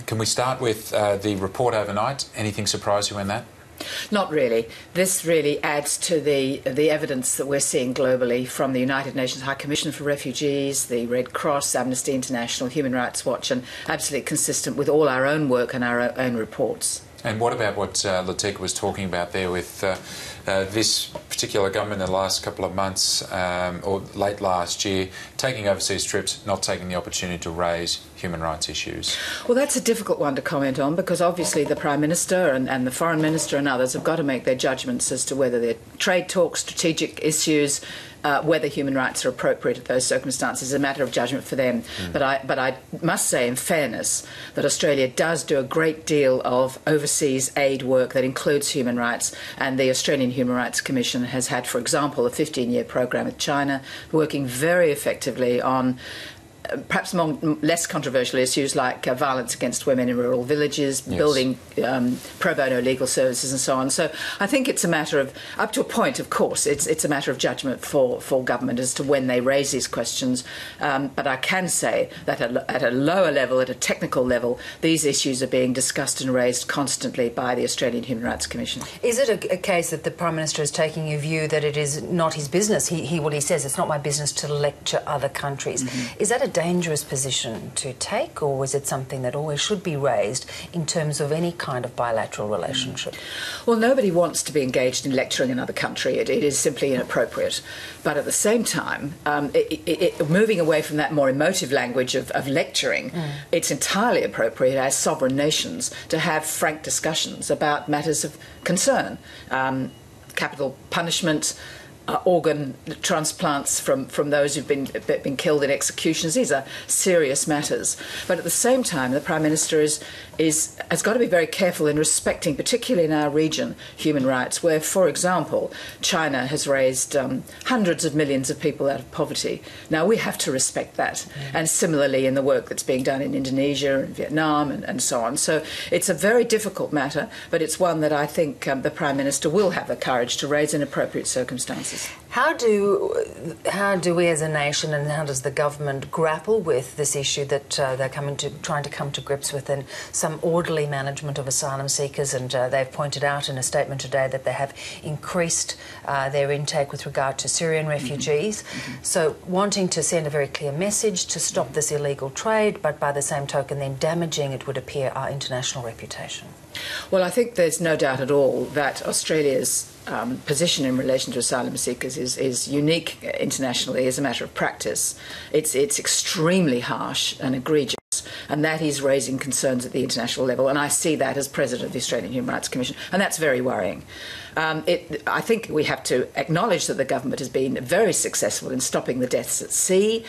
Can we start with the report overnight? Anything surprise you in that? Not really. This really adds to the evidence that we're seeing globally from the United Nations High Commission for Refugees, the Red Cross, Amnesty International, Human Rights Watch, and absolutely consistent with all our own work and our own reports. And what about what Latika was talking about there with this particular government in the last couple of months or late last year, taking overseas trips, not taking the opportunity to raise human rights issues? Well, that's a difficult one to comment on because obviously the Prime Minister and the Foreign Minister and others have got to make their judgments as to whether they're trade talks, strategic issues, whether human rights are appropriate at those circumstances is a matter of judgment for them. But I must say, in fairness, that Australia does do a great deal of overseas aid work that includes human rights, and the Australian Human Rights Commission has had, for example, a 15-year program with China, working very effectively on perhaps less controversial issues like violence against women in rural villages, yes, building pro bono legal services and so on. So I think it's a matter of, up to a point, of course, it's a matter of judgment for government as to when they raise these questions. But I can say that at a lower level, at a technical level, these issues are being discussed and raised constantly by the Australian Human Rights Commission. Is it a case that the Prime Minister is taking a view that it is not his business? He says it's not my business to lecture other countries. Mm-hmm. Is that a dangerous position to take, or is it something that always should be raised in terms of any kind of bilateral relationship? Well, nobody wants to be engaged in lecturing another country. It is simply inappropriate. But at the same time, moving away from that more emotive language of lecturing, it's entirely appropriate as sovereign nations to have frank discussions about matters of concern. Capital punishment, organ transplants from those who've been killed in executions. These are serious matters. But at the same time, the Prime Minister has got to be very careful in respecting, particularly in our region, human rights, where, for example, China has raised hundreds of millions of people out of poverty. Now, we have to respect that. And similarly in the work that's being done in Indonesia and Vietnam and so on. So it's a very difficult matter, but it's one that I think the Prime Minister will have the courage to raise in appropriate circumstances. How do we as a nation, and how does the government grapple with this issue that they're trying to come to grips with, and some orderly management of asylum seekers? And they've pointed out in a statement today that they have increased their intake with regard to Syrian refugees. So wanting to send a very clear message to stop this illegal trade, but by the same token then damaging, it would appear, our international reputation. Well, I think there's no doubt at all that Australia's position in relation to asylum seekers is unique internationally as a matter of practice. It's extremely harsh and egregious, and that is raising concerns at the international level, and I see that as President of the Australian Human Rights Commission, and that's very worrying. I think we have to acknowledge that the government has been very successful in stopping the deaths at sea.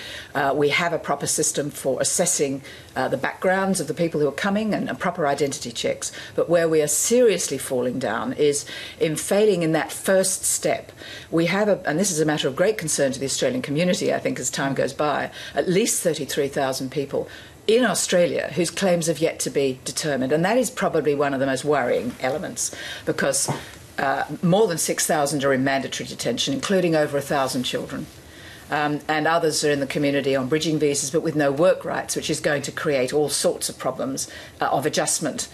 We have a proper system for assessing the backgrounds of the people who are coming and proper identity checks. But where we are seriously falling down is in failing in that first step. We have, and this is a matter of great concern to the Australian community, I think, as time goes by, at least 33,000 people in Australia whose claims have yet to be determined. And that is probably one of the most worrying elements, because more than 6,000 are in mandatory detention, including over 1,000 children. And others are in the community on bridging visas, but with no work rights, which is going to create all sorts of problems of adjustment.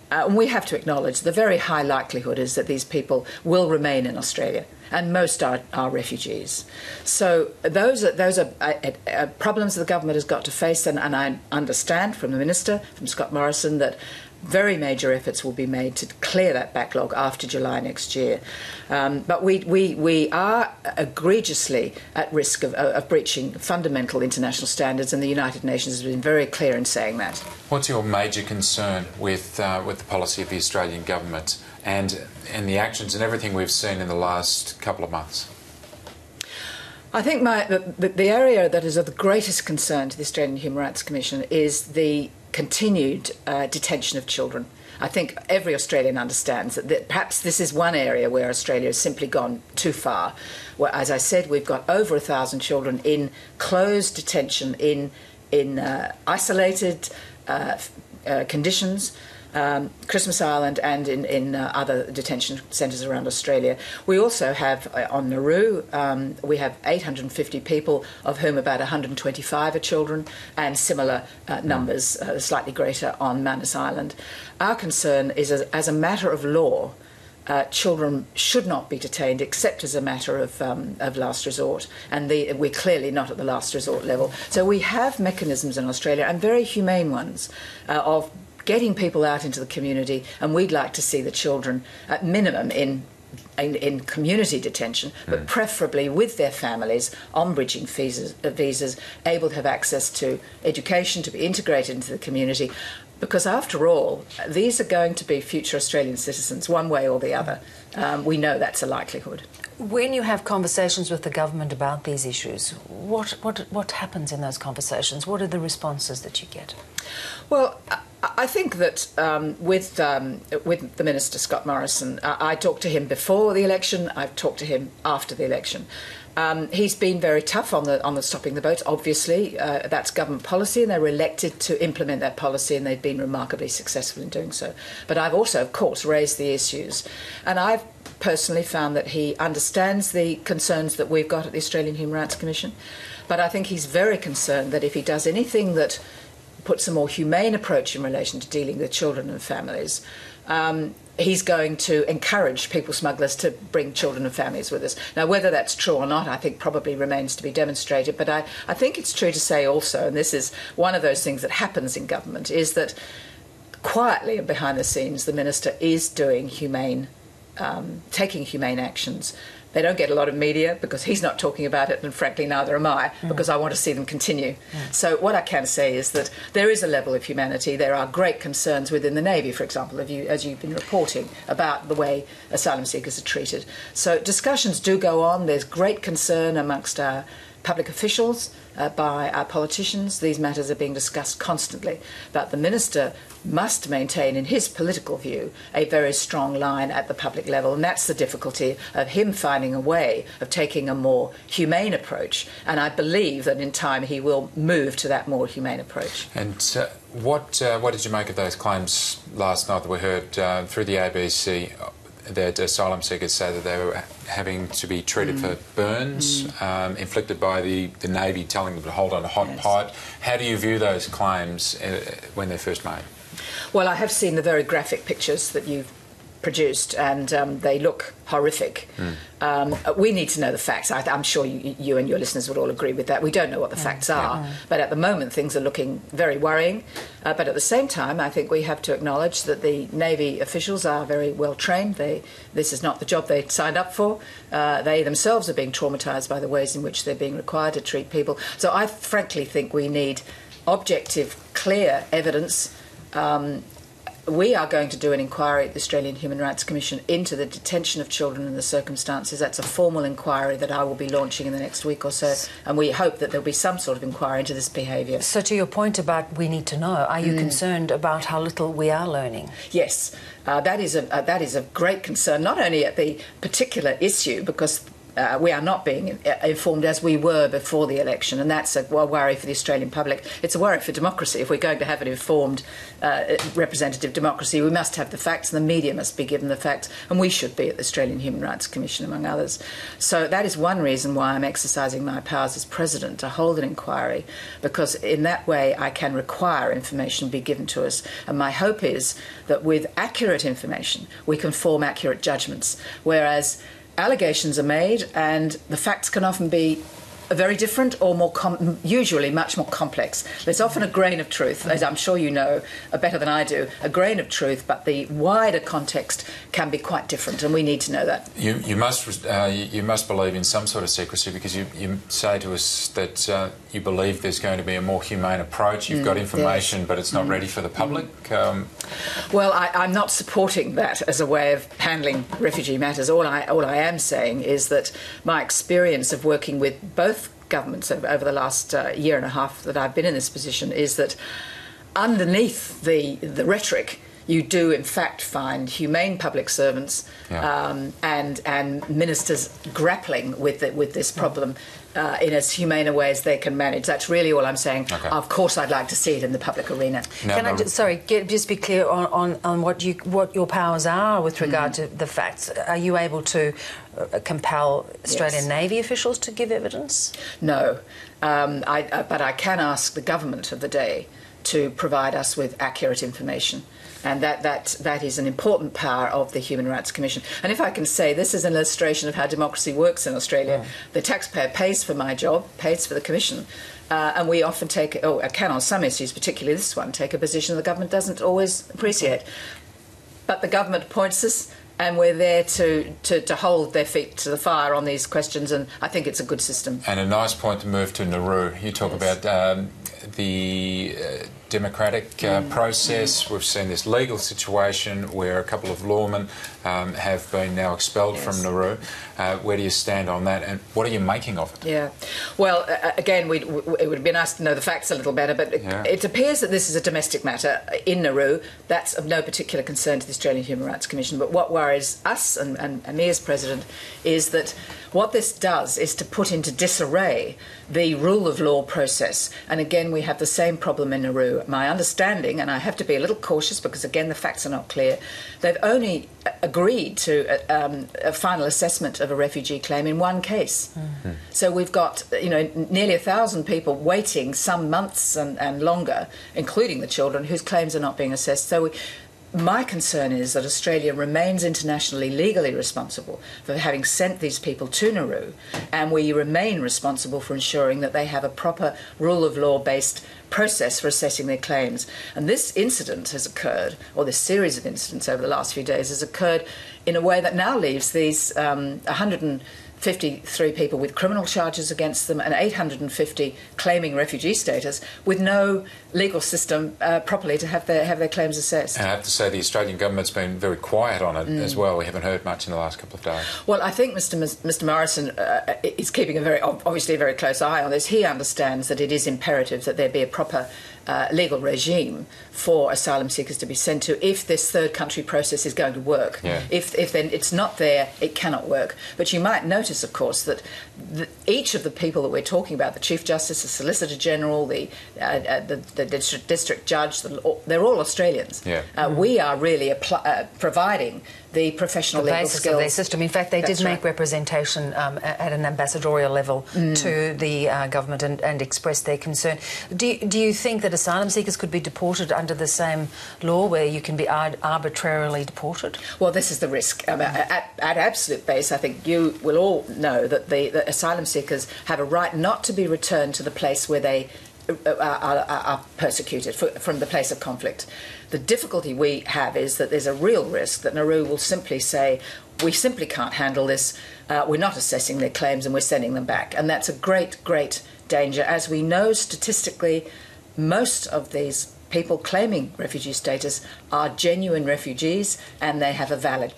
And we have to acknowledge the very high likelihood is that these people will remain in Australia, and most are refugees. So those are problems that the government has got to face, and I understand from the Minister, from Scott Morrison, that very major efforts will be made to clear that backlog after July next year. But we are egregiously at risk of breaching fundamental international standards, and the United Nations has been very clear in saying that. What's your major concern with the policy of the Australian government and the actions and everything we've seen in the last couple of months? I think the area that is of the greatest concern to the Australian Human Rights Commission is the continued detention of children. I think every Australian understands that perhaps this is one area where Australia has simply gone too far. Where, as I said, we've got over 1,000 children in closed detention, in isolated conditions. Christmas Island and in other detention centres around Australia. We also have on Nauru, we have 850 people, of whom about 125 are children, and similar numbers, slightly greater, on Manus Island. Our concern is, as a matter of law, children should not be detained except as a matter of last resort, and we're clearly not at the last resort level. So we have mechanisms in Australia, and very humane ones, of getting people out into the community, and we'd like to see the children at minimum in community detention, but preferably with their families on bridging visas, able to have access to education, to be integrated into the community. Because after all, these are going to be future Australian citizens, one way or the other. We know that's a likelihood. When you have conversations with the government about these issues, what happens in those conversations? What are the responses that you get? Well, I think that with the Minister, Scott Morrison, I talked to him before the election, I've talked to him after the election. He's been very tough on the stopping the boats. Obviously, that's government policy, and they were elected to implement that policy, and they've been remarkably successful in doing so. But I've also, of course, raised the issues, and I've personally found that he understands the concerns that we've got at the Australian Human Rights Commission. But I think he's very concerned that if he does anything that puts a more humane approach in relation to dealing with children and families, he's going to encourage people smugglers to bring children and families with us. Now, whether that's true or not, I think probably remains to be demonstrated. But I think it's true to say also, and this is one of those things that happens in government, is that quietly and behind the scenes, the Minister is doing taking humane actions. They don't get a lot of media because he's not talking about it, and frankly neither am I, because I want to see them continue. So what I can say is that there is a level of humanity. There are great concerns within the Navy, for example, as you've been reporting, about the way asylum seekers are treated. So discussions do go on. There's great concern amongst our public officials, by our politicians. These matters are being discussed constantly. But the Minister must maintain, in his political view, a very strong line at the public level. And that's the difficulty of him finding a way of taking a more humane approach. And I believe that in time he will move to that more humane approach. And what did you make of those claims last night that we heard through the ABC that asylum seekers say that they were having to be treated for burns inflicted by the Navy, telling them to hold on a hot pipe? How do you view those claims when they're first made? Well, I have seen the very graphic pictures that you've produced, and they look horrific. We need to know the facts. I'm sure you and your listeners would all agree with that. We don't know what the facts are, but at the moment things are looking very worrying. But at the same time, I think we have to acknowledge that the Navy officials are very well trained. This is not the job they signed up for. They themselves are being traumatised by the ways in which they're being required to treat people. So I frankly think we need objective, clear evidence. We are going to do an inquiry at the Australian Human Rights Commission into the detention of children and the circumstances. That's a formal inquiry that I will be launching in the next week or so, and we hope that there'll be some sort of inquiry into this behaviour. So to your point about we need to know, are you concerned about how little we are learning? Yes, that is a great concern, not only at the particular issue, because we are not being informed as we were before the election, and that's a worry for the Australian public. It's a worry for democracy. If we're going to have an informed representative democracy, we must have the facts, and the media must be given the facts, and we should be at the Australian Human Rights Commission, among others. So that is one reason why I'm exercising my powers as President to hold an inquiry, because in that way I can require information be given to us, and my hope is that with accurate information we can form accurate judgments, whereas allegations are made and the facts can often be very different or usually much more complex. There's often a grain of truth, as I'm sure you know better than I do, a grain of truth, but the wider context can be quite different, and we need to know that. You must believe in some sort of secrecy, because you say to us that you believe there's going to be a more humane approach. You've got information, but it's not ready for the public. Well, I'm not supporting that as a way of handling refugee matters. All I am saying is that my experience of working with both governments over the last year and a half that I've been in this position is that underneath the rhetoric, you do in fact find humane public servants and ministers grappling with this problem in as humane a way as they can manage. That's really all I'm saying. Okay. Of course, I'd like to see it in the public arena. Can I just be clear on what your powers are with regard to the facts? Are you able to compel Australian Navy officials to give evidence? No, but I can ask the government of the day to provide us with accurate information. And that is an important power of the Human Rights Commission. And if I can say, this is an illustration of how democracy works in Australia. The taxpayer pays for my job, pays for the commission, and we often can on some issues, particularly this one, take a position the government doesn't always appreciate. But the government appoints us, and we're there to hold their feet to the fire on these questions, and I think it's a good system. And a nice point to move to Nauru. You talk about the democratic process. We've seen this legal situation where a couple of lawmen have been now expelled from Nauru. Where do you stand on that, and what are you making of it? Yeah, well, again, it would be nice to know the facts a little better, but it appears that this is a domestic matter in Nauru. That's of no particular concern to the Australian Human Rights Commission, but what worries us and me as President is that what this does is to put into disarray the rule of law process. And again, we have the same problem in Nauru. My understanding, and I have to be a little cautious because again the facts are not clear, they've only agreed to a final assessment of a refugee claim in one case. So we've got nearly 1,000 people waiting some months and longer, including the children, whose claims are not being assessed. So my concern is that Australia remains internationally legally responsible for having sent these people to Nauru, and we remain responsible for ensuring that they have a proper rule of law based process for assessing their claims. And this incident has occurred, or this series of incidents over the last few days has occurred in a way that now leaves these 153 people with criminal charges against them and 850 claiming refugee status with no legal system properly to have their claims assessed. And I have to say the Australian government's been very quiet on it as well. We haven't heard much in the last couple of days. Well, I think Mr Morrison is keeping obviously a very close eye on this. He understands that it is imperative that there be a proper legal regime for asylum seekers to be sent to if this third country process is going to work. If then it's not there, it cannot work. But you might notice, of course, that each of the people that we're talking about, the Chief Justice, the Solicitor General, the District Judge, they're all Australians. We are really providing the professional legal basis skills of their system. In fact, they did make representation at an ambassadorial level to the government and express their concern. Do you think that asylum seekers could be deported under the same law where you can be arbitrarily deported? Well, this is the risk. At absolute base, I think you will all know that the asylum seekers have a right not to be returned to the place where they are persecuted from the place of conflict. The difficulty we have is that there's a real risk that Nauru will simply say, we simply can't handle this, we're not assessing their claims and we're sending them back. And that's a great, great danger. As we know statistically, most of these people claiming refugee status are genuine refugees and they have a valid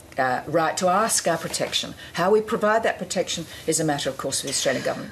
right to ask our protection. How we provide that protection is a matter, of course, for the Australian government.